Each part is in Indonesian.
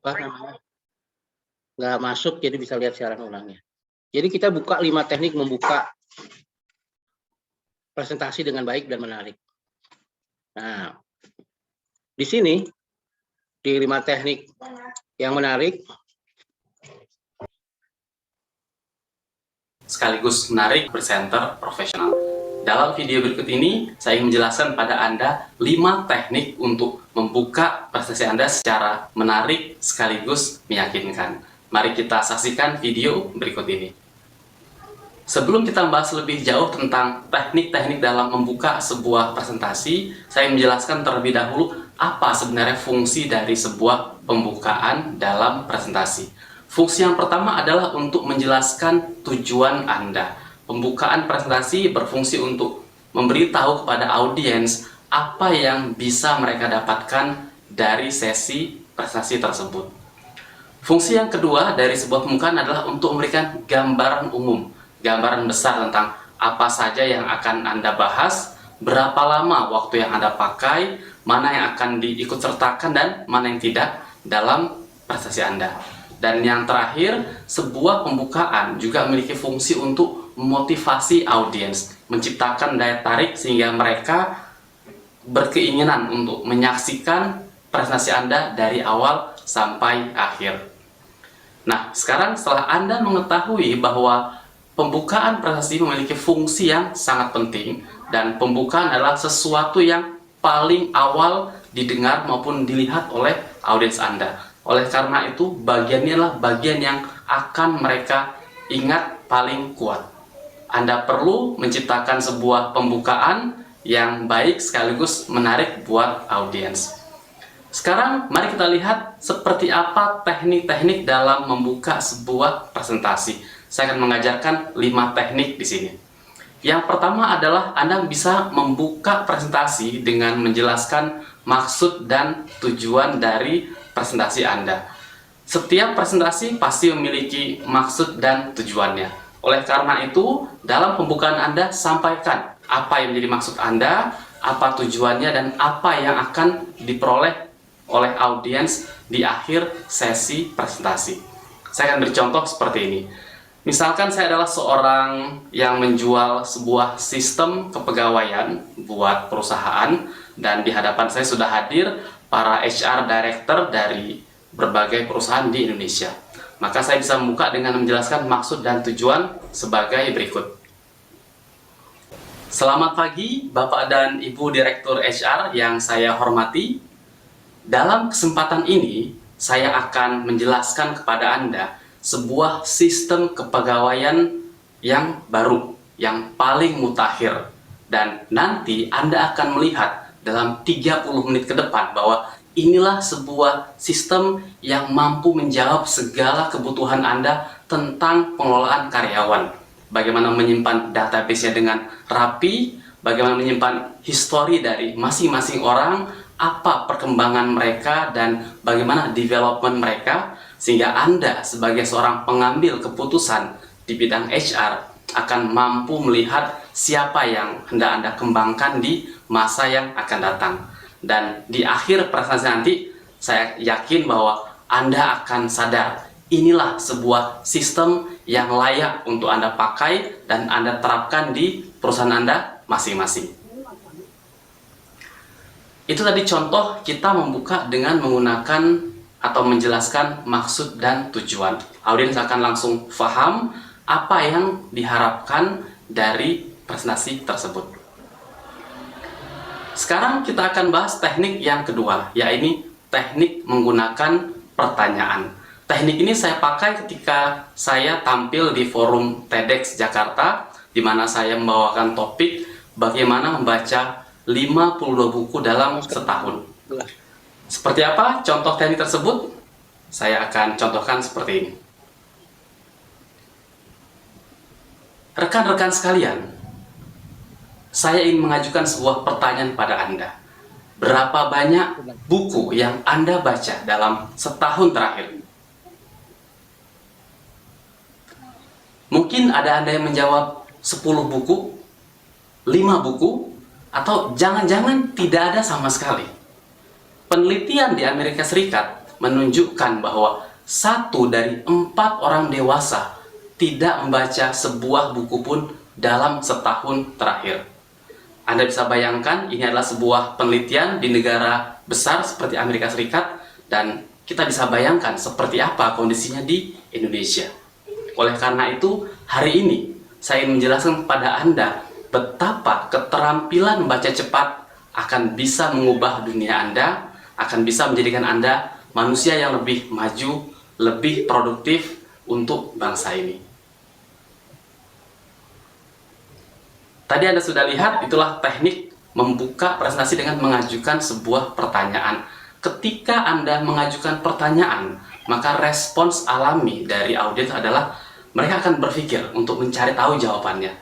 apa namanya, nggak masuk, jadi bisa lihat siaran ulangnya. Jadi kita buka 5 teknik membuka presentasi dengan baik dan menarik. Nah, di sini di 5 teknik yang menarik sekaligus menarik presenter profesional. Dalam video berikut ini, saya ingin menjelaskan pada Anda 5 teknik untuk membuka presentasi Anda secara menarik sekaligus meyakinkan. Mari kita saksikan video berikut ini. Sebelum kita membahas lebih jauh tentang teknik-teknik dalam membuka sebuah presentasi, saya menjelaskan terlebih dahulu apa sebenarnya fungsi dari sebuah pembukaan dalam presentasi. Fungsi yang pertama adalah untuk menjelaskan tujuan Anda. Pembukaan presentasi berfungsi untuk memberitahu kepada audiens apa yang bisa mereka dapatkan dari sesi presentasi tersebut. Fungsi yang kedua dari sebuah pembukaan adalah untuk memberikan gambaran umum, gambaran besar tentang apa saja yang akan Anda bahas, berapa lama waktu yang Anda pakai, mana yang akan diikutsertakan dan mana yang tidak dalam presentasi Anda. Dan yang terakhir, sebuah pembukaan juga memiliki fungsi untuk memotivasi audiens, menciptakan daya tarik sehingga mereka berkeinginan untuk menyaksikan presentasi Anda dari awal sampai akhir. Nah, sekarang setelah Anda mengetahui bahwa pembukaan presentasi memiliki fungsi yang sangat penting dan pembukaan adalah sesuatu yang paling awal didengar maupun dilihat oleh audiens Anda. Oleh karena itu, bagian ini adalah bagian yang akan mereka ingat paling kuat. Anda perlu menciptakan sebuah pembukaan yang baik sekaligus menarik buat audiens. Sekarang mari kita lihat seperti apa teknik-teknik dalam membuka sebuah presentasi. Saya akan mengajarkan 5 teknik di sini. Yang pertama adalah Anda bisa membuka presentasi dengan menjelaskan maksud dan tujuan dari presentasi Anda. Setiap presentasi pasti memiliki maksud dan tujuannya. Oleh karena itu, dalam pembukaan Anda sampaikan apa yang menjadi maksud Anda, apa tujuannya, dan apa yang akan diperoleh oleh audiens di akhir sesi presentasi. Saya akan beri contoh seperti ini. Misalkan saya adalah seorang yang menjual sebuah sistem kepegawaian buat perusahaan, dan di hadapan saya sudah hadir para HR Director dari berbagai perusahaan di Indonesia. Maka saya bisa membuka dengan menjelaskan maksud dan tujuan sebagai berikut. Selamat pagi Bapak dan Ibu Direktur HR yang saya hormati. Dalam kesempatan ini, saya akan menjelaskan kepada Anda sebuah sistem kepegawaian yang baru, yang paling mutakhir. Dan nanti Anda akan melihat dalam 30 menit ke depan bahwa inilah sebuah sistem yang mampu menjawab segala kebutuhan Anda tentang pengelolaan karyawan. Bagaimana menyimpan database-nya dengan rapi, bagaimana menyimpan histori dari masing-masing orang, apa perkembangan mereka, dan bagaimana development mereka, sehingga Anda sebagai seorang pengambil keputusan di bidang HR akan mampu melihat siapa yang hendak Anda kembangkan di masa yang akan datang. Dan di akhir presentasi nanti, saya yakin bahwa Anda akan sadar, inilah sebuah sistem yang layak untuk Anda pakai dan Anda terapkan di perusahaan Anda masing-masing. Itu tadi contoh kita membuka dengan menggunakan atau menjelaskan maksud dan tujuan. Audiens akan langsung paham apa yang diharapkan dari presentasi tersebut. Sekarang kita akan bahas teknik yang kedua, yaitu teknik menggunakan pertanyaan. Teknik ini saya pakai ketika saya tampil di forum TEDx Jakarta, di mana saya membawakan topik bagaimana membaca 52 buku dalam setahun. Seperti apa contoh teknik tersebut? Saya akan contohkan seperti ini. Rekan-rekan sekalian, saya ingin mengajukan sebuah pertanyaan pada Anda. Berapa banyak buku yang Anda baca dalam setahun terakhir? Mungkin ada Anda yang menjawab 10 buku, 5 buku, atau jangan-jangan tidak ada sama sekali. Penelitian di Amerika Serikat menunjukkan bahwa 1 dari 4 orang dewasa tidak membaca sebuah buku pun dalam setahun terakhir. Anda bisa bayangkan, ini adalah sebuah penelitian di negara besar seperti Amerika Serikat, dan kita bisa bayangkan seperti apa kondisinya di Indonesia. Oleh karena itu, hari ini saya ingin menjelaskan kepada Anda betapa keterampilan membaca cepat akan bisa mengubah dunia Anda, akan bisa menjadikan Anda manusia yang lebih maju, lebih produktif untuk bangsa ini. Tadi Anda sudah lihat, itulah teknik membuka presentasi dengan mengajukan sebuah pertanyaan. Ketika Anda mengajukan pertanyaan, maka respons alami dari audiens adalah mereka akan berpikir untuk mencari tahu jawabannya.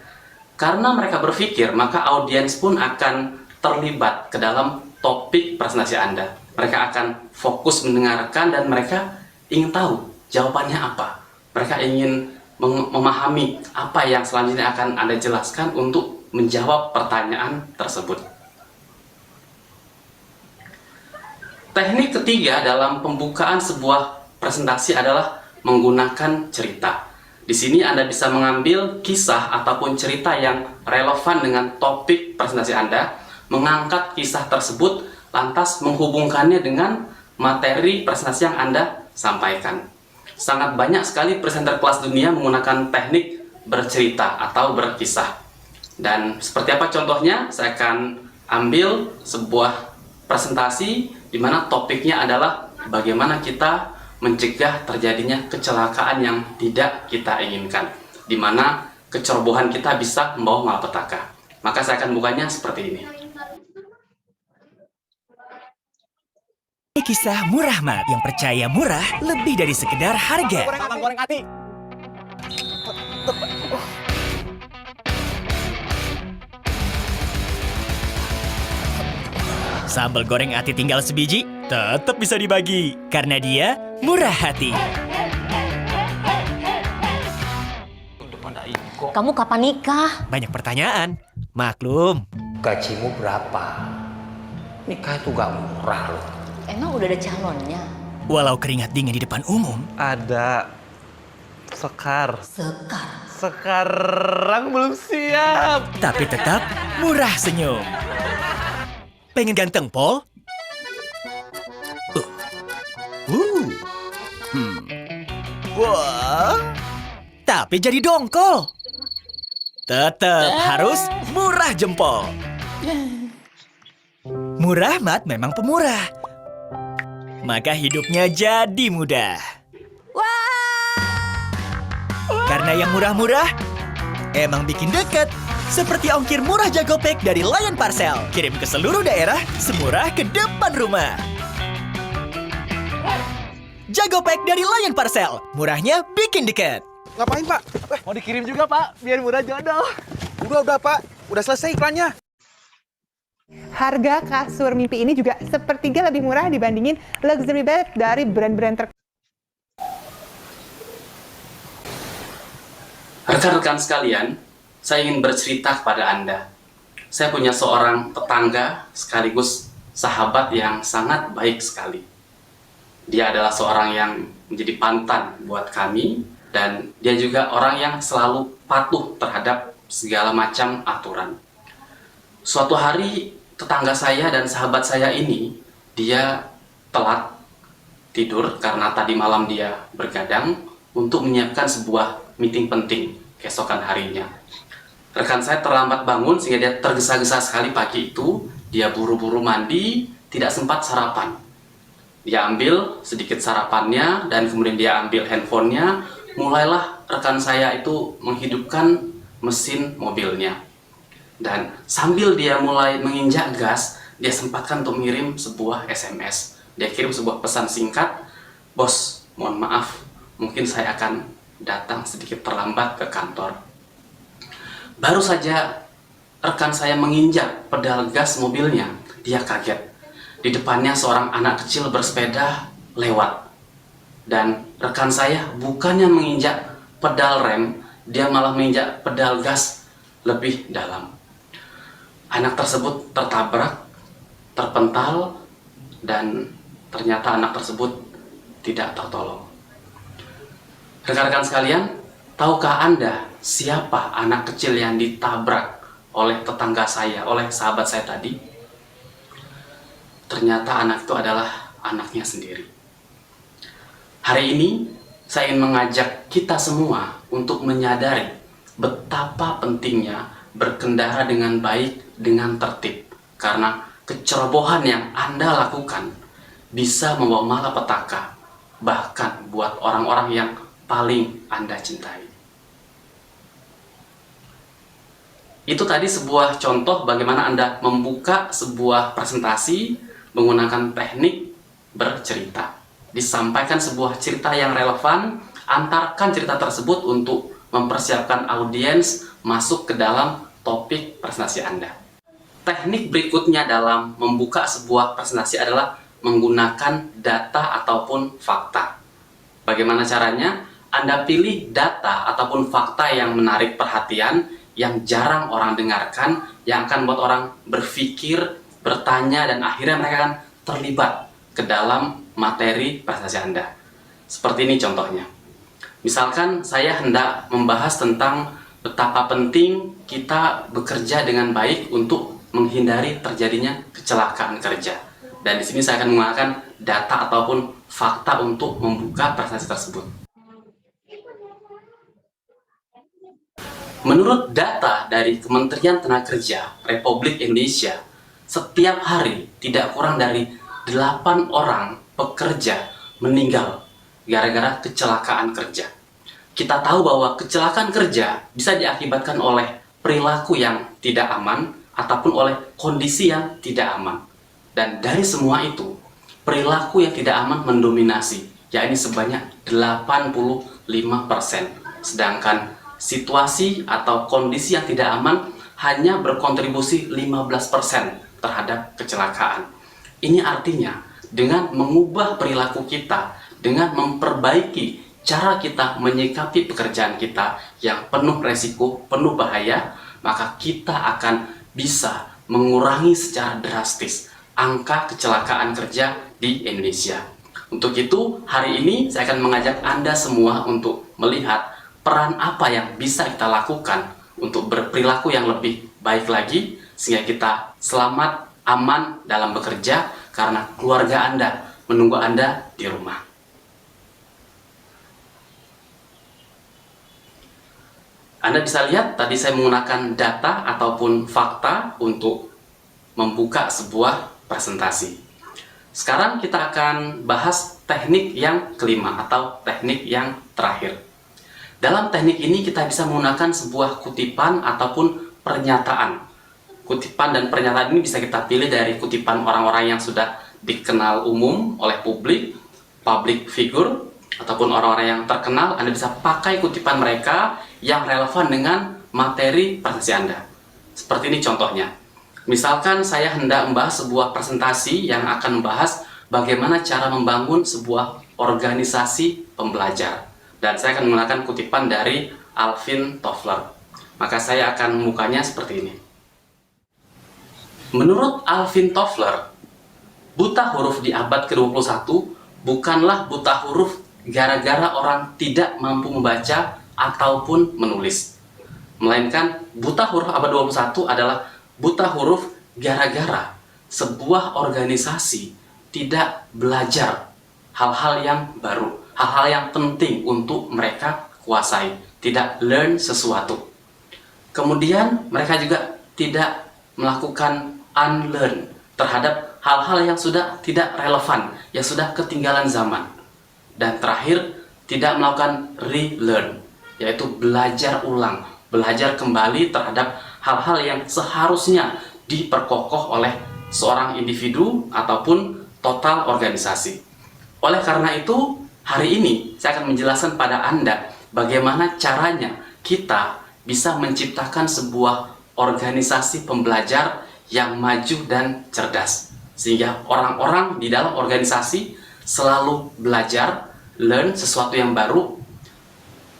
Karena mereka berpikir, maka audiens pun akan terlibat ke dalam topik presentasi Anda. Mereka akan fokus mendengarkan dan mereka ingin tahu jawabannya apa. Mereka ingin memahami apa yang selanjutnya akan Anda jelaskan untuk menjawab pertanyaan tersebut. Teknik ketiga dalam pembukaan sebuah presentasi adalah menggunakan cerita. Di sini Anda bisa mengambil kisah ataupun cerita yang relevan dengan topik presentasi Anda, mengangkat kisah tersebut, lantas menghubungkannya dengan materi presentasi yang Anda sampaikan. Sangat banyak sekali presenter kelas dunia menggunakan teknik bercerita atau berkisah. Dan seperti apa contohnya? Saya akan ambil sebuah presentasi di mana topiknya adalah bagaimana kita mencegah terjadinya kecelakaan yang tidak kita inginkan, di mana kecerobohan kita bisa membawa malapetaka. Maka saya akan bukanya seperti ini. Kisah Murah Mat yang percaya murah lebih dari sekedar harga. Goreng hati. Sambal goreng ati tinggal sebiji, tetap bisa dibagi. Karena dia murah hati. Kamu kapan nikah? Banyak pertanyaan. Maklum. Gajimu berapa? Nikah itu gak murah loh. Emang udah ada calonnya? Walau keringat dingin di depan umum, Ada Sekar. Sekar. Sekarang belum siap. tapi tetap murah senyum. Pengen ganteng, Pol? Wah. Tapi jadi dongkol. Tetap harus murah jempol. Murah Mat memang pemurah. Maka hidupnya jadi mudah. Karena yang murah-murah emang bikin deket. Seperti ongkir murah Jagopek dari Lion Parcel. Kirim ke seluruh daerah, semurah ke depan rumah. Jagopek dari Lion Parcel. Murahnya bikin deket. Ngapain, Pak? Mau dikirim juga, Pak, biar murah jodoh. Udah, Pak. Udah selesai iklannya. Harga kasur mimpi ini juga sepertiga lebih murah dibandingin luxury bed dari brand-brand terkenal. Rekan-rekan sekalian, saya ingin bercerita kepada Anda. Saya punya seorang tetangga sekaligus sahabat yang sangat baik sekali. Dia adalah seorang yang menjadi panutan buat kami, dan dia juga orang yang selalu patuh terhadap segala macam aturan. Suatu hari, tetangga saya dan sahabat saya ini, dia telat tidur karena tadi malam dia bergadang untuk menyiapkan sebuah meeting penting keesokan harinya. Rekan saya terlambat bangun sehingga dia tergesa-gesa sekali pagi itu. Dia buru-buru mandi, tidak sempat sarapan. Dia ambil sedikit sarapannya dan kemudian dia ambil handphonenya. Mulailah rekan saya itu menghidupkan mesin mobilnya. Dan sambil dia mulai menginjak gas, dia sempatkan untuk mengirim sebuah SMS. Dia kirim sebuah pesan singkat, "Bos, mohon maaf, mungkin saya akan datang sedikit terlambat ke kantor." Baru saja rekan saya menginjak pedal gas mobilnya, dia kaget. Di depannya seorang anak kecil bersepeda lewat. Dan rekan saya bukannya menginjak pedal rem, dia malah menginjak pedal gas lebih dalam. Anak tersebut tertabrak, terpental, dan ternyata anak tersebut tidak tertolong. Rekan-rekan sekalian, tahukah Anda siapa anak kecil yang ditabrak oleh tetangga saya, oleh sahabat saya tadi? Ternyata anak itu adalah anaknya sendiri. Hari ini saya ingin mengajak kita semua untuk menyadari betapa pentingnya berkendara dengan baik, dengan tertib. Karena kecerobohan yang Anda lakukan bisa membawa malapetaka, bahkan buat orang-orang yang paling Anda cintai. Itu tadi sebuah contoh bagaimana Anda membuka sebuah presentasi menggunakan teknik bercerita. Disampaikan sebuah cerita yang relevan, antarkan cerita tersebut untuk mempersiapkan audiens masuk ke dalam topik presentasi Anda. Teknik berikutnya dalam membuka sebuah presentasi adalah menggunakan data ataupun fakta. Bagaimana caranya? Anda pilih data ataupun fakta yang menarik perhatian, yang jarang orang dengarkan, yang akan membuat orang berpikir, bertanya, dan akhirnya mereka akan terlibat ke dalam materi presentasi Anda. Seperti ini contohnya. Misalkan saya hendak membahas tentang betapa penting kita bekerja dengan baik untuk menghindari terjadinya kecelakaan kerja. Dan di sini saya akan menggunakan data ataupun fakta untuk membuka presentasi tersebut. Menurut data dari Kementerian Tenaga Kerja Republik Indonesia, setiap hari tidak kurang dari 8 orang pekerja meninggal gara-gara kecelakaan kerja. Kita tahu bahwa kecelakaan kerja bisa diakibatkan oleh perilaku yang tidak aman ataupun oleh kondisi yang tidak aman. Dan dari semua itu, perilaku yang tidak aman mendominasi, yakni sebanyak 85%. Sedangkan situasi atau kondisi yang tidak aman hanya berkontribusi 15% terhadap kecelakaan. Ini artinya dengan mengubah perilaku kita, dengan memperbaiki cara kita menyikapi pekerjaan kita yang penuh resiko, penuh bahaya, maka kita akan bisa mengurangi secara drastis angka kecelakaan kerja di Indonesia. Untuk itu, hari ini saya akan mengajak Anda semua untuk melihat peran apa yang bisa kita lakukan untuk berperilaku yang lebih baik lagi, sehingga kita selamat, aman dalam bekerja, karena keluarga Anda menunggu Anda di rumah. Anda bisa lihat tadi saya menggunakan data ataupun fakta untuk membuka sebuah presentasi. Sekarang kita akan bahas teknik yang kelima atau teknik yang terakhir. Dalam teknik ini kita bisa menggunakan sebuah kutipan ataupun pernyataan. Kutipan dan pernyataan ini bisa kita pilih dari kutipan orang-orang yang sudah dikenal umum oleh publik, public figure, ataupun orang-orang yang terkenal. Anda bisa pakai kutipan mereka yang relevan dengan materi presentasi Anda. Seperti ini contohnya. Misalkan saya hendak membahas sebuah presentasi yang akan membahas bagaimana cara membangun sebuah organisasi pembelajar. Dan saya akan menggunakan kutipan dari Alvin Toffler. Maka saya akan membukanya seperti ini. Menurut Alvin Toffler, buta huruf di abad ke-21 bukanlah buta huruf gara-gara orang tidak mampu membaca ataupun menulis. Melainkan buta huruf abad 21 adalah buta huruf gara-gara sebuah organisasi tidak belajar hal-hal yang baru, hal-hal yang penting untuk mereka kuasai, tidak learn sesuatu. Kemudian mereka juga tidak melakukan unlearn terhadap hal-hal yang sudah tidak relevan, yang sudah ketinggalan zaman. Dan terakhir, tidak melakukan relearn, yaitu belajar ulang, belajar kembali terhadap hal-hal yang seharusnya diperkokoh oleh seorang individu ataupun total organisasi. Oleh karena itu, hari ini saya akan menjelaskan pada Anda bagaimana caranya kita bisa menciptakan sebuah organisasi pembelajar yang maju dan cerdas. Sehingga orang-orang di dalam organisasi selalu belajar, learn sesuatu yang baru,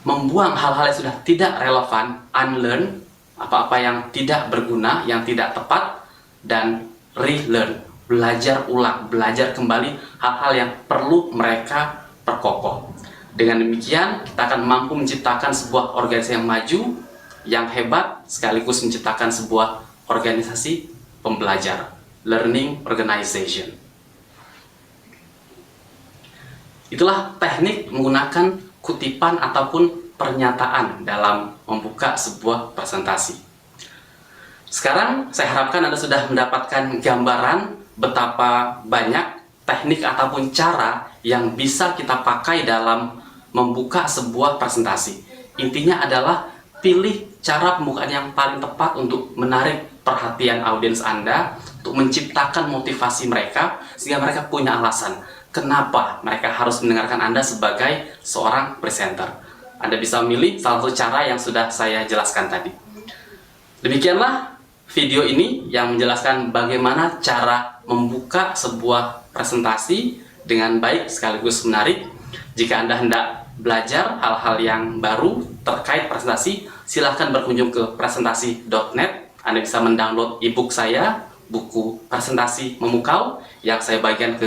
membuang hal-hal yang sudah tidak relevan, unlearn, apa-apa yang tidak berguna, yang tidak tepat, dan relearn, belajar ulang, belajar kembali hal-hal yang perlu mereka terperkokoh. Dengan demikian, kita akan mampu menciptakan sebuah organisasi yang maju, yang hebat, sekaligus menciptakan sebuah organisasi pembelajar, learning organization. Itulah teknik menggunakan kutipan ataupun pernyataan dalam membuka sebuah presentasi. Sekarang saya harapkan Anda sudah mendapatkan gambaran betapa banyak teknik ataupun cara yang bisa kita pakai dalam membuka sebuah presentasi. Intinya adalah pilih cara pembukaan yang paling tepat untuk menarik perhatian audiens Anda, untuk menciptakan motivasi mereka, sehingga mereka punya alasan kenapa mereka harus mendengarkan Anda sebagai seorang presenter. Anda bisa memilih salah satu cara yang sudah saya jelaskan tadi. Demikianlah video ini yang menjelaskan bagaimana cara membuka sebuah presentasi dengan baik sekaligus menarik. Jika Anda hendak belajar hal-hal yang baru terkait presentasi, silahkan berkunjung ke presentasi.net. Anda bisa mendownload e-book saya, buku presentasi memukau, yang saya bagikan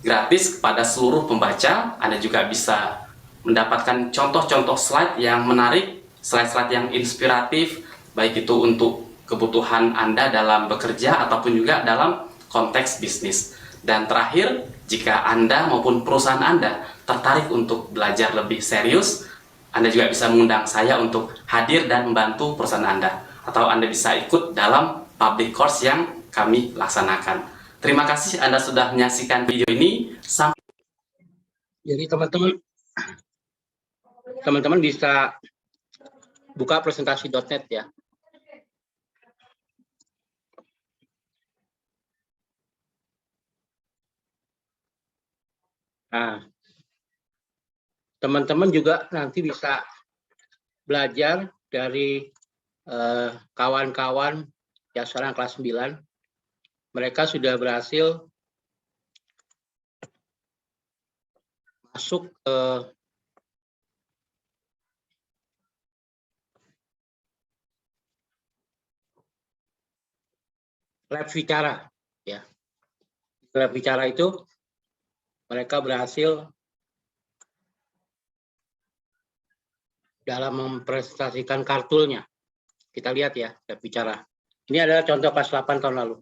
gratis kepada seluruh pembaca. Anda juga bisa mendapatkan contoh-contoh slide yang menarik, slide-slide yang inspiratif, baik itu untuk kebutuhan Anda dalam bekerja ataupun juga dalam konteks bisnis. Dan terakhir, jika Anda maupun perusahaan Anda tertarik untuk belajar lebih serius, Anda juga bisa mengundang saya untuk hadir dan membantu perusahaan Anda. Atau Anda bisa ikut dalam public course yang kami laksanakan. Terima kasih Anda sudah menyaksikan video ini. Jadi teman-teman bisa buka presentasi.net ya. Nah, teman-teman juga nanti bisa belajar dari kawan-kawan yang sekarang kelas 9. Mereka sudah berhasil masuk ke lab bicara ya. Lab bicara itu mereka berhasil dalam mempresentasikan kartulnya. Kita lihat ya, lab bicara. Ini adalah contoh kelas 8 tahun lalu.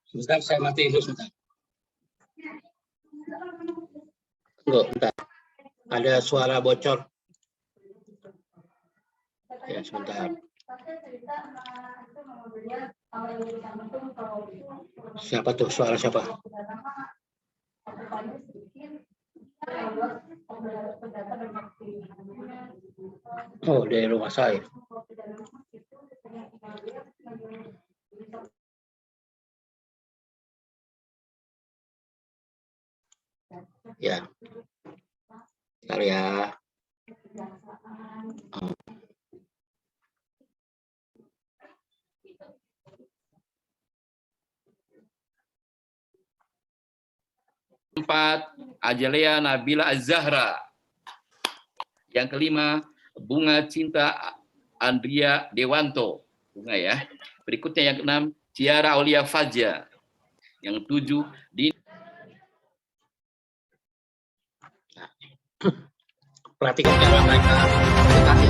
Sebentar, saya matiin dulu sebentar. Tunggu, bentar. Ada suara bocor. Ya, sebentar. Siapa tuh? Suara siapa? Oh, dari rumah saya. Ya. Bentar ya. keempat, Ajalea Nabila Az-Zahra. Yang kelima, Bunga Cinta Andria Dewanto. Bunga ya. Berikutnya yang keenam, Ciara Aulia Faja. Yang tujuh, Perhatikan cara mereka mendekati.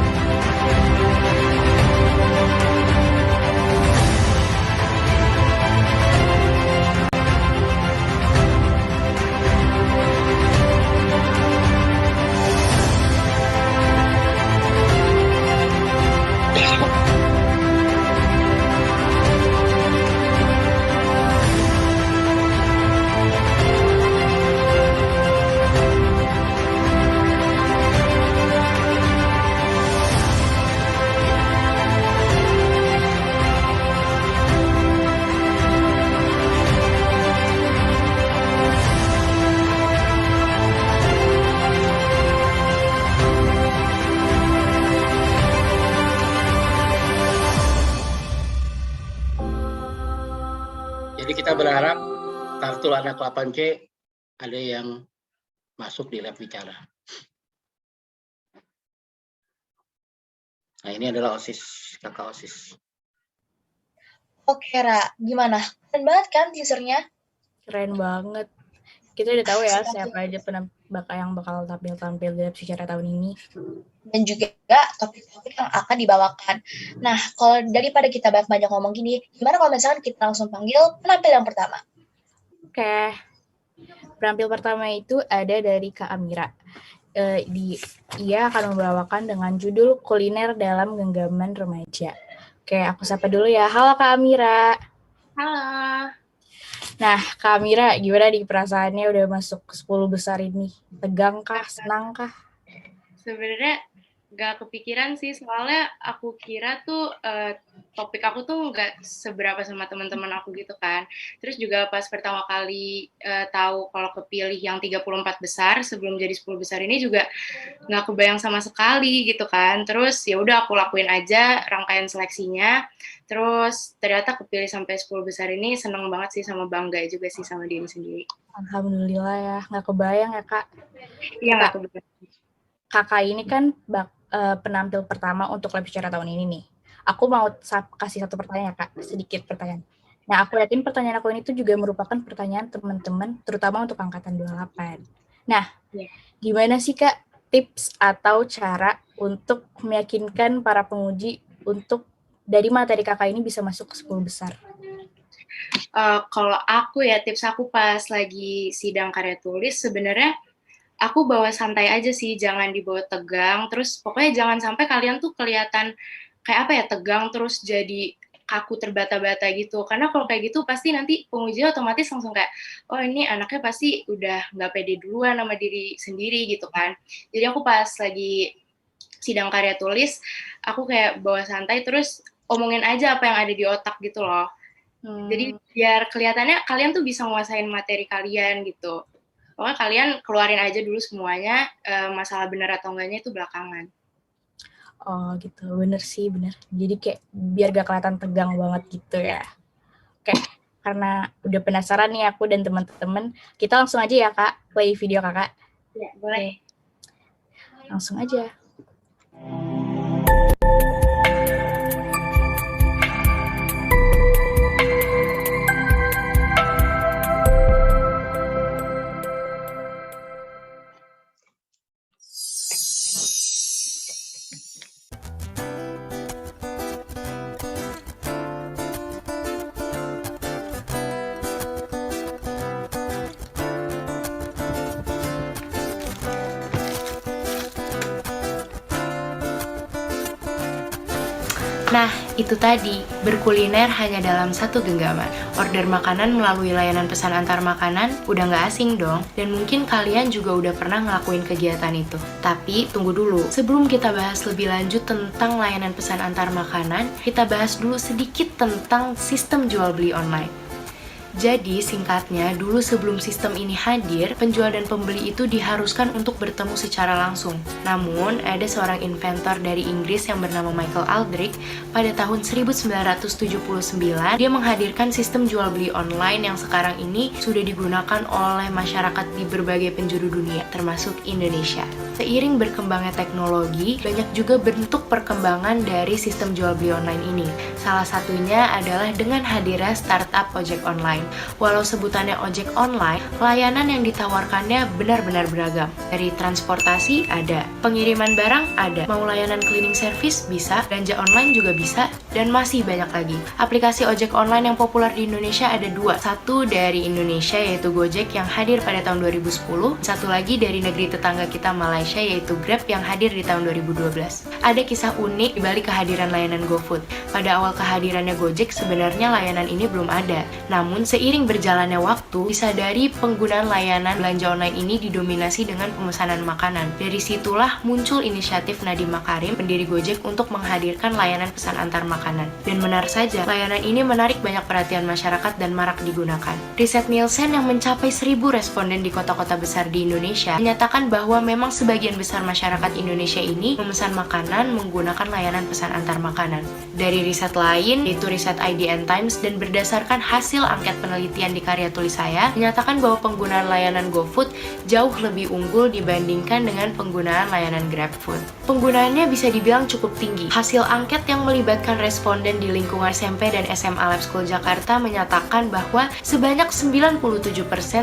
Jadi kita berharap kartu anak 8C ada yang masuk di lab bicara. Nah, ini adalah OSIS, kakak OSIS. Oke, Ra. Gimana? Keren banget kan teasernya? Keren banget. Kita udah tahu ya siapa aja yang bakal tampil di lab bicara tahun ini. Dan juga topik-topik yang akan dibawakan. Nah, kalau daripada kita banyak ngomong gini, gimana kalau misalkan kita langsung panggil penampil yang pertama? Oke. Penampil pertama itu ada dari Kak Amira. Ia akan membawakan dengan judul Kuliner dalam Genggaman Remaja. Oke, aku sapa dulu ya. Halo Kak Amira. Halo. Nah, Kak Amira, gimana nih perasaannya udah masuk ke 10 besar ini? Tegang kah? Senang kah? Sebenarnya gak kepikiran sih, soalnya aku kira tuh topik aku tuh gak seberapa sama teman-teman aku gitu kan. Terus juga pas pertama kali tahu kalau kepilih yang 34 besar sebelum jadi 10 besar ini juga gak kebayang sama sekali gitu kan. Terus ya udah aku lakuin aja rangkaian seleksinya. Terus ternyata kepilih sampai 10 besar ini, seneng banget sih, sama bangga juga sih sama diri sendiri. Alhamdulillah ya, gak kebayang ya Kak. Iya, gak kebayang. Kakak ini kan penampil pertama untuk lab bicara tahun ini nih. Aku mau kasih satu pertanyaan Kak, sedikit pertanyaan. Nah, aku yakin pertanyaan aku ini tuh juga merupakan pertanyaan teman-teman, terutama untuk angkatan 28. Nah, gimana sih Kak tips atau cara untuk meyakinkan para penguji untuk dari materi kakak ini bisa masuk ke 10 besar? Kalau aku ya, tips aku pas lagi sidang karya tulis, sebenarnya aku bawa santai aja sih, jangan dibawa tegang. Terus pokoknya jangan sampai kalian tuh kelihatan kayak apa ya, tegang terus jadi kaku terbata-bata gitu. Karena kalau kayak gitu pasti nanti penguji otomatis langsung kayak, oh ini anaknya pasti udah nggak pede duluan sama diri sendiri gitu kan. Jadi aku pas lagi sidang karya tulis, aku kayak bawa santai terus omongin aja apa yang ada di otak gitu loh. Jadi biar kelihatannya kalian tuh bisa menguasain materi kalian gitu. Pokoknya kalian keluarin aja dulu semuanya, masalah benar atau enggaknya itu belakangan. Oh gitu, bener sih, bener. Jadi kayak biar gak kelihatan tegang banget gitu ya. Oke, karena udah penasaran nih aku dan teman-teman, kita langsung aja ya Kak, play video kakak. Ya, boleh. Langsung aja. Nah, itu tadi, berkuliner hanya dalam satu genggaman. Order makanan melalui layanan pesan antar makanan udah nggak asing dong. Dan mungkin kalian juga udah pernah ngelakuin kegiatan itu. Tapi, tunggu dulu. Sebelum kita bahas lebih lanjut tentang layanan pesan antar makanan, kita bahas dulu sedikit tentang sistem jual beli online. Jadi singkatnya, dulu sebelum sistem ini hadir, penjual dan pembeli itu diharuskan untuk bertemu secara langsung. Namun, ada seorang inventor dari Inggris yang bernama Michael Aldrich pada tahun 1979, dia menghadirkan sistem jual beli online yang sekarang ini sudah digunakan oleh masyarakat di berbagai penjuru dunia, termasuk Indonesia. Seiring berkembangnya teknologi, banyak juga bentuk perkembangan dari sistem jual beli online ini. Salah satunya adalah dengan hadirnya startup ojek online. Walau sebutannya ojek online, layanan yang ditawarkannya benar-benar beragam. Dari transportasi ada, pengiriman barang ada, mau layanan cleaning service bisa, belanja online juga bisa, dan masih banyak lagi. Aplikasi ojek online yang populer di Indonesia ada dua. Satu dari Indonesia yaitu Gojek yang hadir pada tahun 2010, satu lagi dari negeri tetangga kita Malaysia yaitu Grab yang hadir di tahun 2012. Ada kisah unik di balik kehadiran layanan GoFood. Pada awal kehadirannya Gojek, sebenarnya layanan ini belum ada. Namun, seiring berjalannya waktu, disadari penggunaan layanan belanja online ini didominasi dengan pemesanan makanan. Dari situlah muncul inisiatif Nadiem Makarim, pendiri Gojek, untuk menghadirkan layanan pesan antar makanan. Dan benar saja, layanan ini menarik banyak perhatian masyarakat dan marak digunakan. Riset Nielsen yang mencapai 1.000 responden di kota-kota besar di Indonesia menyatakan bahwa memang sebagian besar masyarakat Indonesia ini memesan makanan menggunakan layanan pesan antar makanan. Dari riset lain, yaitu riset IDN Times, dan berdasarkan hasil angket penelitian di karya tulis saya, menyatakan bahwa penggunaan layanan GoFood jauh lebih unggul dibandingkan dengan penggunaan layanan GrabFood. Penggunaannya bisa dibilang cukup tinggi. Hasil angket yang melibatkan responden di lingkungan SMP dan SMA Lab School Jakarta menyatakan bahwa sebanyak 97%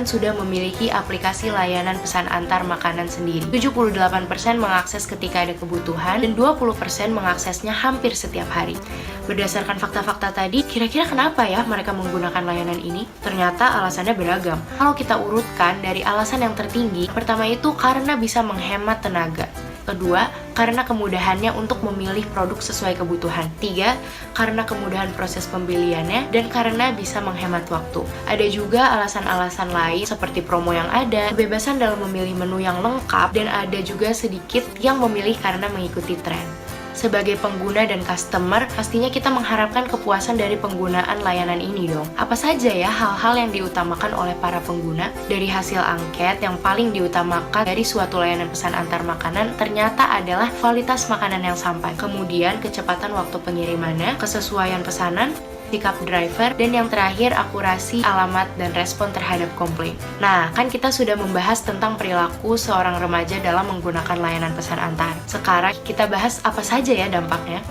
sudah memiliki aplikasi layanan pesan antar makanan sendiri. 78% mengakses ketika ada kebutuhan, dan 20% mengaksesnya hampir setiap hari. Berdasarkan fakta-fakta tadi, kira-kira kenapa ya mereka menggunakan layanan ini? Ternyata alasannya beragam. Kalau kita urutkan dari alasan yang tertinggi, pertama itu karena bisa menghemat tenaga. Kedua, karena kemudahannya untuk memilih produk sesuai kebutuhan. Tiga, karena kemudahan proses pembeliannya, dan karena bisa menghemat waktu. Ada juga alasan-alasan lain seperti promo yang ada, kebebasan dalam memilih menu yang lengkap, dan ada juga sedikit yang memilih karena mengikuti tren. Sebagai pengguna dan customer, pastinya kita mengharapkan kepuasan dari penggunaan layanan ini dong. Apa saja ya hal-hal yang diutamakan oleh para pengguna? Dari hasil angket, yang paling diutamakan dari suatu layanan pesan antar makanan ternyata adalah kualitas makanan yang sampai. Kemudian kecepatan waktu pengirimannya, kesesuaian pesanan, sikap driver, dan yang terakhir akurasi alamat dan respon terhadap komplain. Nah, kan kita sudah membahas tentang perilaku seorang remaja dalam menggunakan layanan pesan antar. Sekarang kita bahas apa saja ya dampaknya.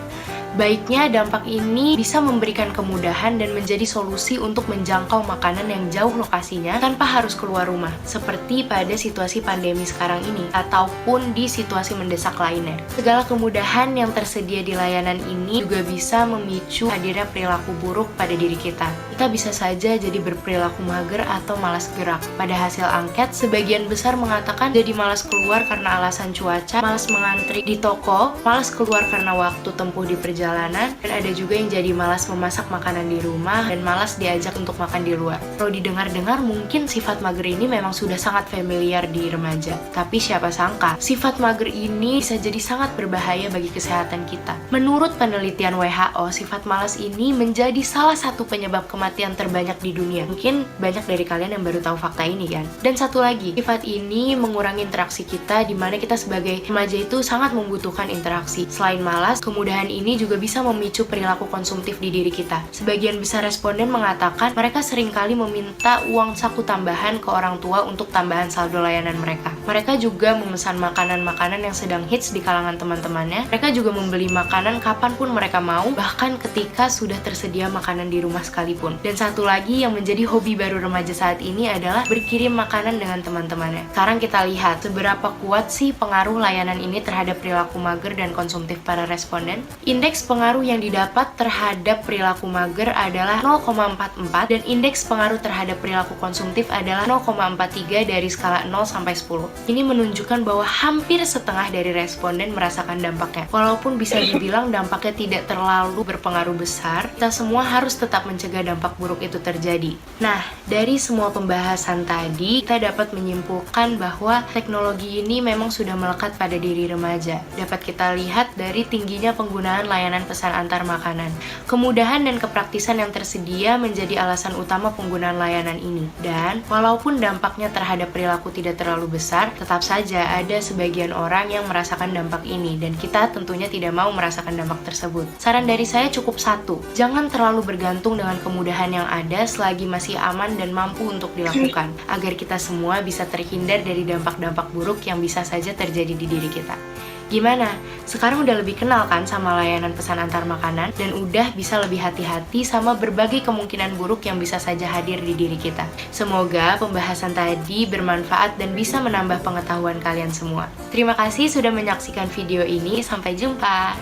Baiknya, dampak ini bisa memberikan kemudahan dan menjadi solusi untuk menjangkau makanan yang jauh lokasinya tanpa harus keluar rumah, seperti pada situasi pandemi sekarang ini, ataupun di situasi mendesak lainnya. Segala kemudahan yang tersedia di layanan ini juga bisa memicu hadirnya perilaku buruk pada diri kita. Kita bisa saja jadi berperilaku mager atau malas gerak. Pada hasil angket, sebagian besar mengatakan jadi malas keluar karena alasan cuaca, malas mengantri di toko, malas keluar karena waktu tempuh di perjalanan, dan ada juga yang jadi malas memasak makanan di rumah dan malas diajak untuk makan di luar. Kalau didengar-dengar mungkin sifat mager ini memang sudah sangat familiar di remaja. Tapi siapa sangka, sifat mager ini bisa jadi sangat berbahaya bagi kesehatan kita. Menurut penelitian WHO, sifat malas ini menjadi salah satu penyebab kematian terbanyak di dunia. Mungkin banyak dari kalian yang baru tahu fakta ini kan? Dan satu lagi, sifat ini mengurangi interaksi kita, di mana kita sebagai remaja itu sangat membutuhkan interaksi. Selain malas, kemudahan ini juga bisa memicu perilaku konsumtif di diri kita. Sebagian besar responden mengatakan mereka seringkali meminta uang saku tambahan ke orang tua untuk tambahan saldo layanan mereka. Mereka juga memesan makanan-makanan yang sedang hits di kalangan teman-temannya. Mereka juga membeli makanan kapanpun mereka mau, bahkan ketika sudah tersedia makanan di rumah sekalipun. Dan satu lagi yang menjadi hobi baru remaja saat ini adalah berkirim makanan dengan teman-temannya. Sekarang kita lihat seberapa kuat sih pengaruh layanan ini terhadap perilaku mager dan konsumtif para responden. Indeks pengaruh yang didapat terhadap perilaku mager adalah 0,44 dan indeks pengaruh terhadap perilaku konsumtif adalah 0,43 dari skala 0 sampai 10. Ini menunjukkan bahwa hampir setengah dari responden merasakan dampaknya. Walaupun bisa dibilang dampaknya tidak terlalu berpengaruh besar, kita semua harus tetap mencegah dampak buruk itu terjadi. Nah, dari semua pembahasan tadi, kita dapat menyimpulkan bahwa teknologi ini memang sudah melekat pada diri remaja. Dapat kita lihat dari tingginya penggunaan layanan layanan pesan antar makanan. Kemudahan dan kepraktisan yang tersedia menjadi alasan utama penggunaan layanan ini. Dan walaupun dampaknya terhadap perilaku tidak terlalu besar, tetap saja ada sebagian orang yang merasakan dampak ini dan kita tentunya tidak mau merasakan dampak tersebut. Saran dari saya cukup satu, jangan terlalu bergantung dengan kemudahan yang ada selagi masih aman dan mampu untuk dilakukan, agar kita semua bisa terhindar dari dampak-dampak buruk yang bisa saja terjadi di diri kita. Gimana? Sekarang udah lebih kenal kan sama layanan pesan antar makanan dan udah bisa lebih hati-hati sama berbagai kemungkinan buruk yang bisa saja hadir di diri kita. Semoga pembahasan tadi bermanfaat dan bisa menambah pengetahuan kalian semua. Terima kasih sudah menyaksikan video ini, sampai jumpa.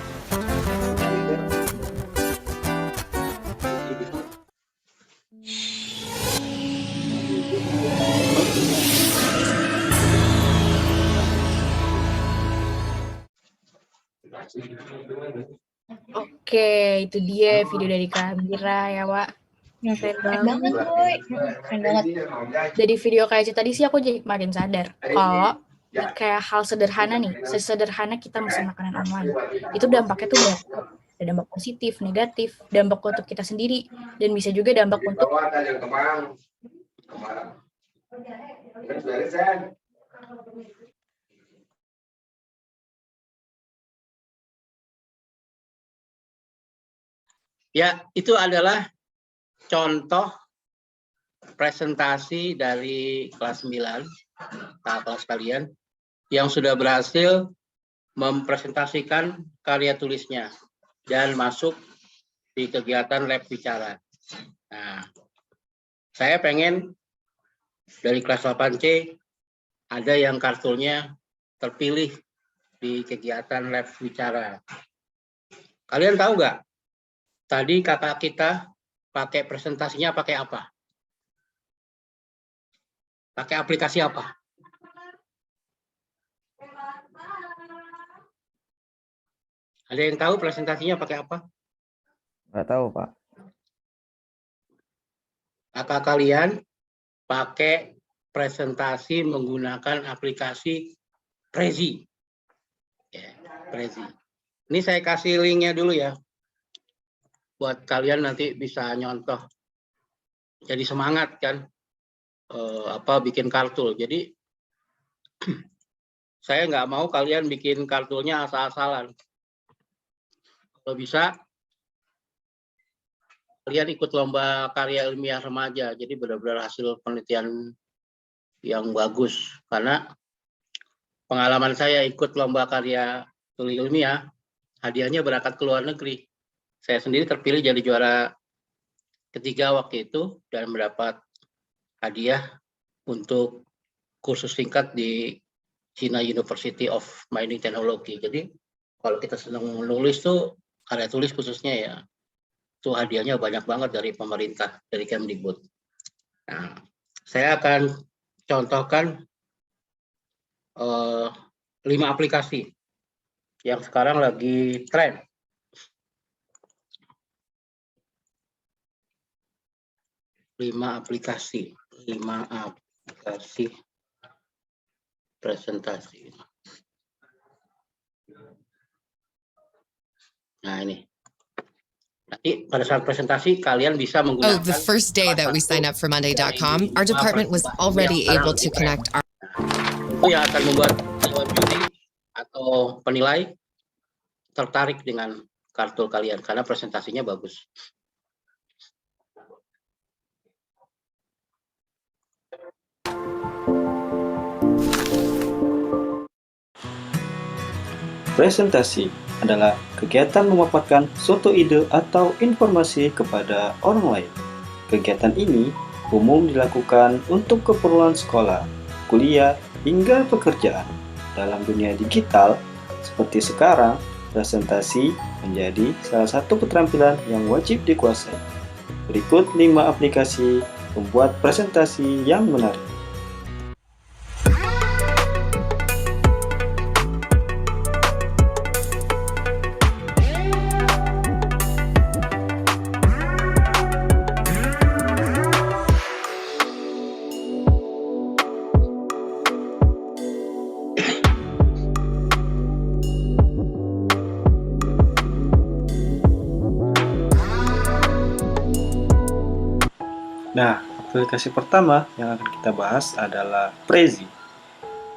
Oke, itu dia video dari Kak Mira ya, Wak. Keren banget. Boy. Keren banget. Dari video kayak tadi sih aku jadi makin sadar kalau kayak hal sederhana nih, sesederhana kita pesan makanan online, itu dampaknya tuh banyak. Ada dampak positif, negatif, dampak untuk kita sendiri, dan bisa juga dampak untuk Ya, itu adalah contoh presentasi dari kelas 9, kakak kelas kalian, yang sudah berhasil mempresentasikan karya tulisnya dan masuk di kegiatan lab bicara. Nah, saya pengen dari kelas 8C ada yang kartunya terpilih di kegiatan lab bicara. Kalian tahu nggak? Tadi kakak kita pakai presentasinya pakai apa? Pakai aplikasi apa? Ada yang tahu presentasinya pakai apa? Nggak tahu, Pak. Kakak kalian pakai presentasi menggunakan aplikasi Prezi. Ya, Prezi. Ini saya kasih linknya dulu ya. Buat kalian nanti bisa nyontoh. Jadi semangat kan. Bikin kartul. Jadi saya nggak mau kalian bikin kartulnya asal-asalan. Kalau bisa kalian ikut lomba karya ilmiah remaja. Jadi benar-benar hasil penelitian yang bagus. Karena pengalaman saya ikut lomba karya tulis ilmiah, hadiahnya berangkat ke luar negeri. Saya sendiri terpilih jadi juara ketiga waktu itu dan mendapat hadiah untuk kursus singkat di China University of Mining Technology. Jadi kalau kita sedang menulis tuh karya tulis khususnya ya, itu hadiahnya banyak banget dari pemerintah, dari Kemdikbud. Nah, saya akan contohkan 5 aplikasi yang sekarang lagi tren. 5 aplikasi presentasi. Nah ini. Nanti pada saat presentasi kalian bisa menggunakan. Oh, the first day that we signed up for Monday.com, our department was already able to connect our. Itu yang akan membuat dewan juri atau penilai tertarik dengan kartu kalian karena presentasinya bagus. Presentasi adalah kegiatan memaparkan suatu ide atau informasi kepada orang lain. Kegiatan ini umum dilakukan untuk keperluan sekolah, kuliah, hingga pekerjaan. Dalam dunia digital, seperti sekarang, presentasi menjadi salah satu keterampilan yang wajib dikuasai. Berikut 5 aplikasi pembuat presentasi yang menarik. Aplikasi pertama yang akan kita bahas adalah Prezi.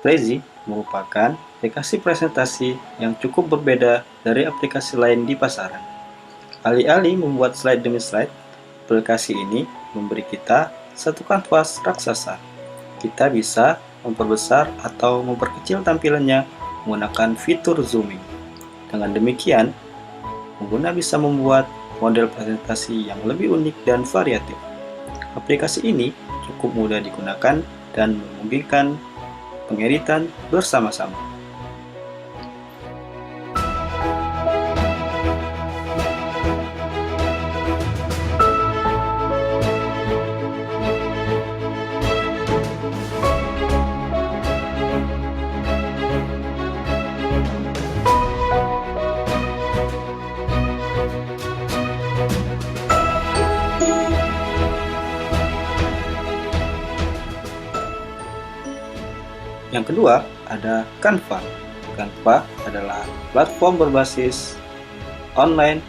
Prezi merupakan aplikasi presentasi yang cukup berbeda dari aplikasi lain di pasaran. Alih-alih membuat slide demi slide, aplikasi ini memberi kita satu kanvas raksasa. Kita bisa memperbesar atau memperkecil tampilannya menggunakan fitur zooming. Dengan demikian, pengguna bisa membuat model presentasi yang lebih unik dan variatif. Aplikasi ini cukup mudah digunakan dan memungkinkan pengeditan bersama-sama. Yang kedua, ada Canva. Canva adalah platform berbasis online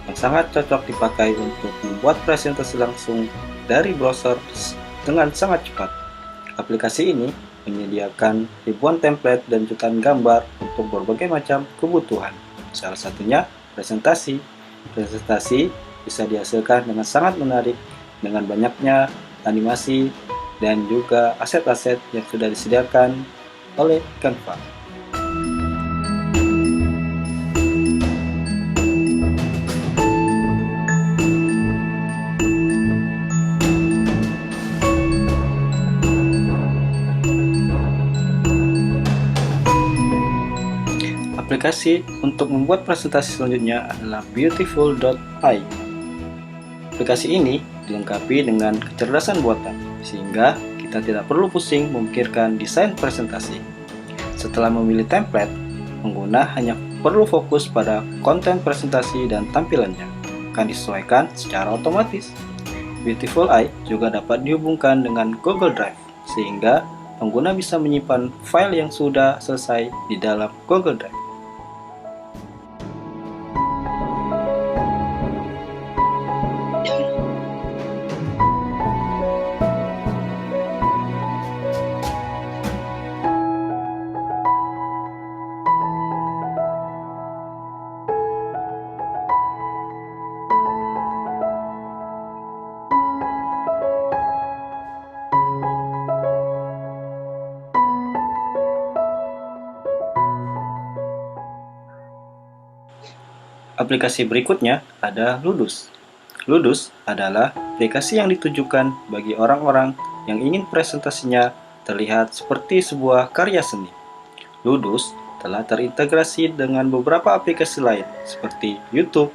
yang sangat cocok dipakai untuk membuat presentasi langsung dari browser dengan sangat cepat. Aplikasi ini menyediakan ribuan template dan jutaan gambar untuk berbagai macam kebutuhan. Salah satunya presentasi. Presentasi bisa dihasilkan dengan sangat menarik dengan banyaknya animasi dan juga aset-aset yang sudah disediakan oleh Canva. Aplikasi untuk membuat presentasi selanjutnya adalah Beautiful.ai. Aplikasi ini dilengkapi dengan kecerdasan buatan, sehingga kita tidak perlu pusing memikirkan desain presentasi. Setelah memilih template, pengguna hanya perlu fokus pada konten presentasi dan tampilannya akan disesuaikan secara otomatis. Beautiful.ai juga dapat dihubungkan dengan Google Drive, sehingga pengguna bisa menyimpan file yang sudah selesai di dalam Google Drive. Aplikasi berikutnya ada Ludus. Ludus adalah aplikasi yang ditujukan bagi orang-orang yang ingin presentasinya terlihat seperti sebuah karya seni. Ludus telah terintegrasi dengan beberapa aplikasi lain seperti YouTube,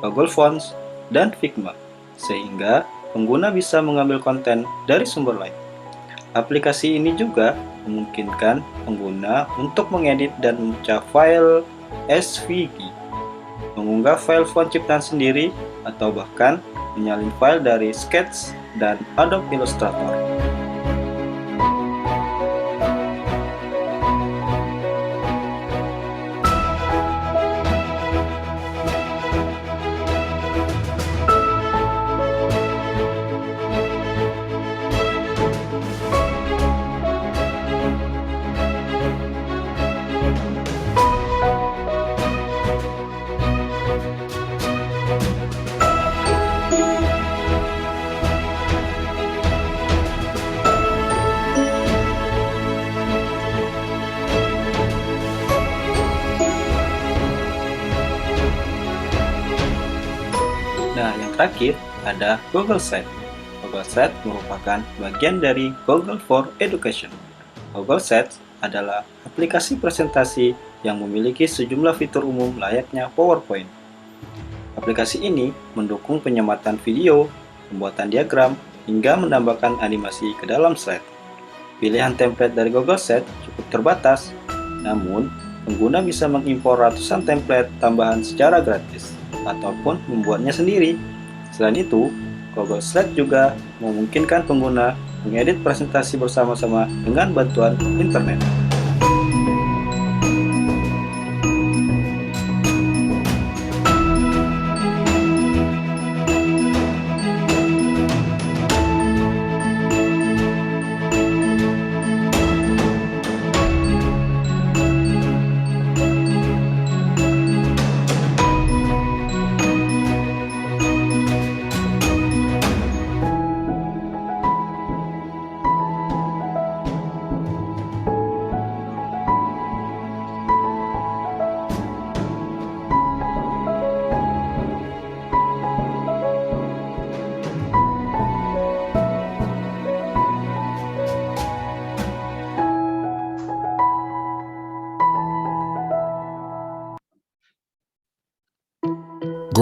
Google Fonts, dan Figma, sehingga pengguna bisa mengambil konten dari sumber lain. Aplikasi ini juga memungkinkan pengguna untuk mengedit dan memecah file SVG, mengunggah file font ciptaan sendiri, atau bahkan menyalin file dari Sketch dan Adobe Illustrator. Nah, yang terakhir ada Google Sheets. Google Sheets merupakan bagian dari Google for Education. Google Sheets adalah aplikasi presentasi yang memiliki sejumlah fitur umum layaknya PowerPoint. Aplikasi ini mendukung penyematan video, pembuatan diagram, hingga menambahkan animasi ke dalam slide. Pilihan template dari Google Sheets cukup terbatas, namun pengguna bisa mengimpor ratusan template tambahan secara gratis ataupun membuatnya sendiri. Selain itu, Google Sheets juga memungkinkan pengguna mengedit presentasi bersama-sama dengan bantuan internet.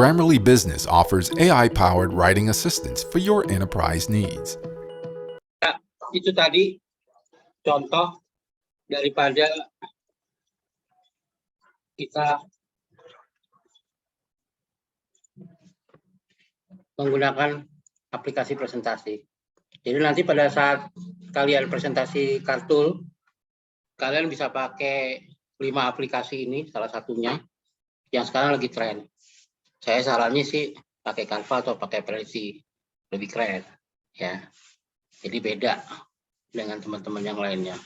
Grammarly Business offers AI-powered writing assistance for your enterprise needs. Itu tadi contoh daripada kita menggunakan aplikasi presentasi. Jadi nanti pada saat kalian presentasi Kartul, kalian bisa pakai 5 aplikasi ini, salah satunya yang sekarang lagi tren. Saya sarannya sih pakai Canva atau pakai Prezi, lebih keren ya. Jadi beda dengan teman-teman yang lainnya.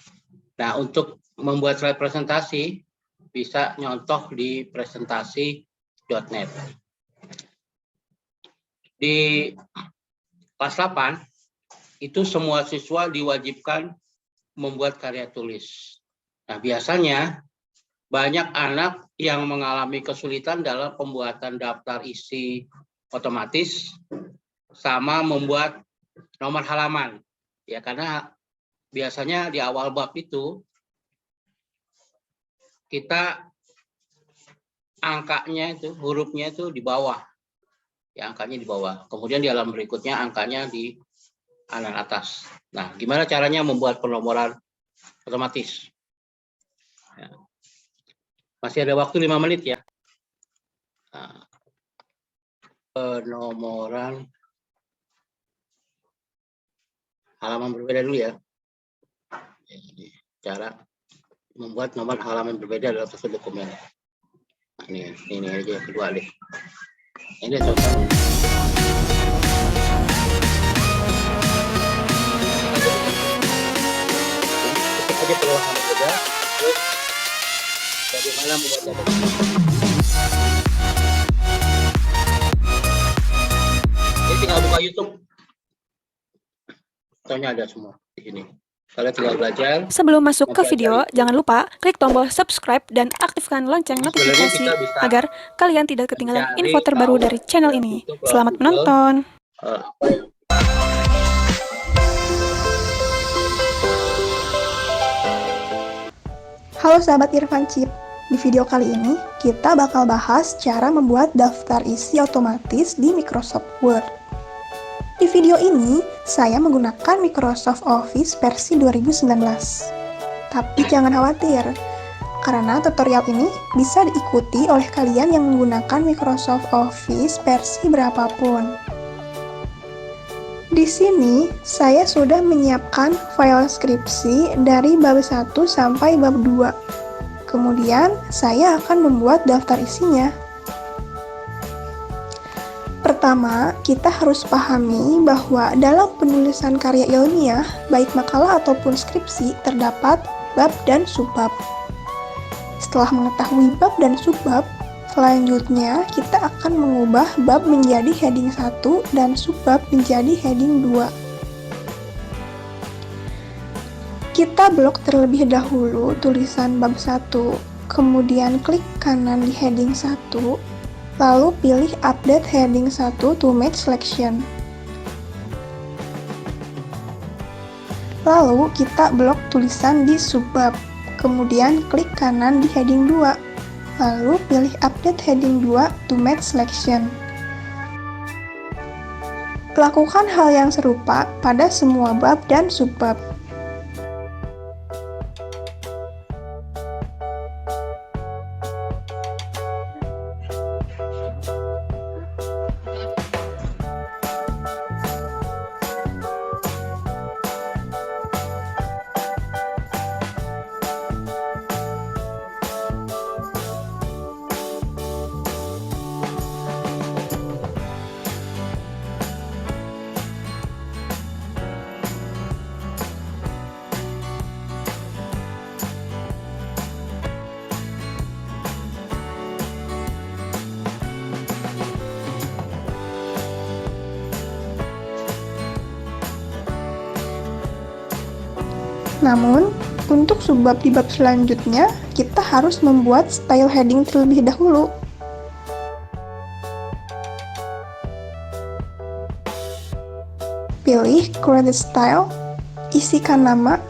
Nah, untuk membuat slide presentasi bisa nyontoh di presentasi.net. Di kelas 8 itu semua siswa diwajibkan membuat karya tulis. Nah, biasanya banyak anak yang mengalami kesulitan dalam pembuatan daftar isi otomatis sama membuat nomor halaman. Ya, karena biasanya di awal bab itu kita angkanya itu, hurufnya itu di bawah. Ya, angkanya di bawah. Kemudian di halaman berikutnya angkanya di kanan atas. Nah, gimana caranya membuat penomoran otomatis? Ya. Masih ada waktu 5 menit ya. Nah, penomoran halaman berbeda dulu ya. Ini cara membuat nomor halaman berbeda dalam satu dokumen. Nah, ini aja yang kedua deh. Ini contoh. Ketik aja perlahan berbeda. Terus bagaimana membuatnya? Jadi tinggal buka YouTube. Contohnya ada semua di sini. Kalian tinggal belajar. Sebelum masuk ke video, jangan lupa klik tombol subscribe dan aktifkan lonceng notifikasi agar kalian tidak ketinggalan info terbaru dari channel ini. Selamat menonton. Halo sahabat Irfan Chip, di video kali ini kita bakal bahas cara membuat daftar isi otomatis di Microsoft Word. Di video ini, saya menggunakan Microsoft Office versi 2019. Tapi jangan khawatir, karena tutorial ini bisa diikuti oleh kalian yang menggunakan Microsoft Office versi berapapun. Di sini, saya sudah menyiapkan file skripsi dari bab 1 sampai bab 2. Kemudian, saya akan membuat daftar isinya. Pertama, kita harus pahami bahwa dalam penulisan karya ilmiah, baik makalah ataupun skripsi, terdapat bab dan subbab. Setelah mengetahui bab dan subbab, selanjutnya kita akan mengubah bab menjadi heading 1 dan subbab menjadi heading 2. Kita blok terlebih dahulu tulisan bab 1, kemudian klik kanan di heading 1, lalu pilih Update Heading 1 to Match Selection. Lalu kita blok tulisan di subbab, kemudian klik kanan di heading 2, lalu pilih Update Heading 2 to Match Selection. Lakukan hal yang serupa pada semua bab dan subbab. Namun, untuk subbab di bab selanjutnya, kita harus membuat style heading terlebih dahulu. Pilih Create Style, isikan nama,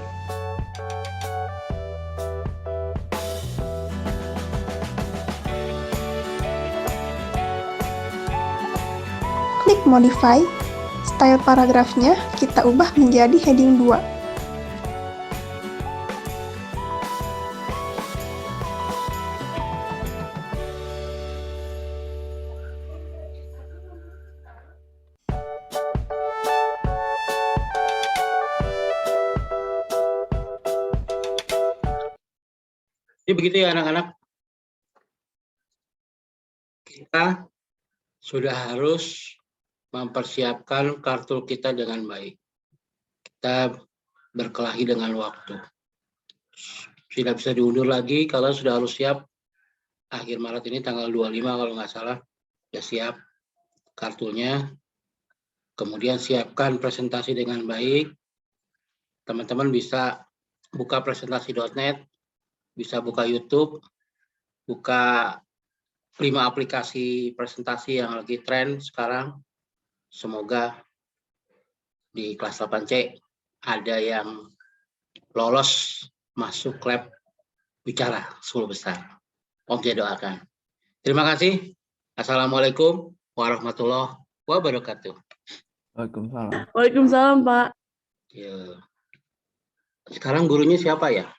modify, style paragrafnya kita ubah menjadi heading 2. Jadi begitu ya anak-anak. Kita sudah harus mempersiapkan kartu kita dengan baik. Kita berkelahi dengan waktu. Tidak bisa diundur lagi kalau sudah harus siap. Akhir Maret ini tanggal 25 kalau nggak salah. Sudah siap kartunya. Kemudian siapkan presentasi dengan baik. Teman-teman bisa buka presentasi.net. Bisa buka YouTube, buka 5 aplikasi presentasi yang lagi tren sekarang. Semoga di kelas 8C ada yang lolos masuk lab bicara 10 besar. Om saya doakan. Terima kasih. Assalamualaikum warahmatullahi wabarakatuh. Waalaikumsalam. Waalaikumsalam, Pak. Ya. Sekarang gurunya siapa ya?